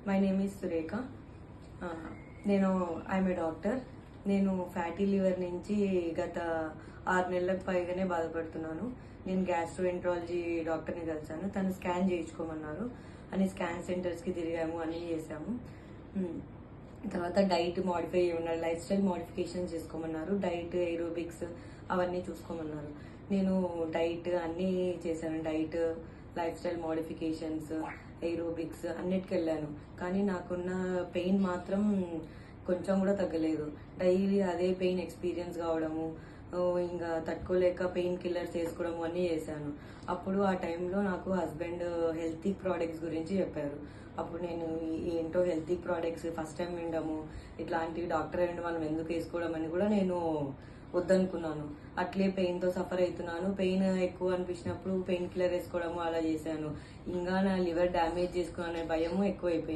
My name is Surekha. I'm a doctor. నేను fatty liver నుంచి గత 6 నెలలకు పైగానే బాధపడుతున్నాను. నేను గ్యాస్ట్రోఎంట్రాలజీ డాక్టర్ని కలిసాను. తను స్కాన్ చేయించుకోమన్నారు. అన్ని స్కాన్ సెంటర్స్కి తిరిగాము, అన్నీ చేసాము. తర్వాత డైట్ మోడిఫై చేయమన్నారు, లైఫ్ స్టైల్ మోడిఫికేషన్ చేసుకోమన్నారు. డైట్, ఏరోబిక్స్ అవన్నీ చూసుకోమన్నారు. నేను డైట్ అన్నీ చేశాను. Diet, lifestyle modifications, aerobics అన్నిటికి వెళ్ళాను. కానీ నాకున్న పెయిన్ మాత్రం కొంచెం కూడా తగ్గలేదు. డైలీ అదే పెయిన్ ఎక్స్పీరియన్స్ కావడము, ఇంకా తట్టుకోలేక పెయిన్ కిల్లర్స్ వేసుకోవడము అన్నీ చేశాను. అప్పుడు ఆ టైంలో నాకు హస్బెండ్ హెల్తీ ప్రోడక్ట్స్ గురించి చెప్పారు. అప్పుడు నేను ఏంటో హెల్తీ ప్రోడక్ట్స్ ఫస్ట్ టైం వినడము, ఇట్లాంటివి డాక్టర్ అయిన మనం ఎందుకు వేసుకోవడం అని కూడా నేను వద్దనుకున్నాను. అట్లే పెయిన్తో సఫర్ అవుతున్నాను. పెయిన్ ఎక్కువ అనిపించినప్పుడు పెయిన్ కిల్లర్ వేసుకోవడము అలా చేశాను. ఇంకా నా లివర్ డ్యామేజ్ చేసుకునే భయము ఎక్కువైపోయింది.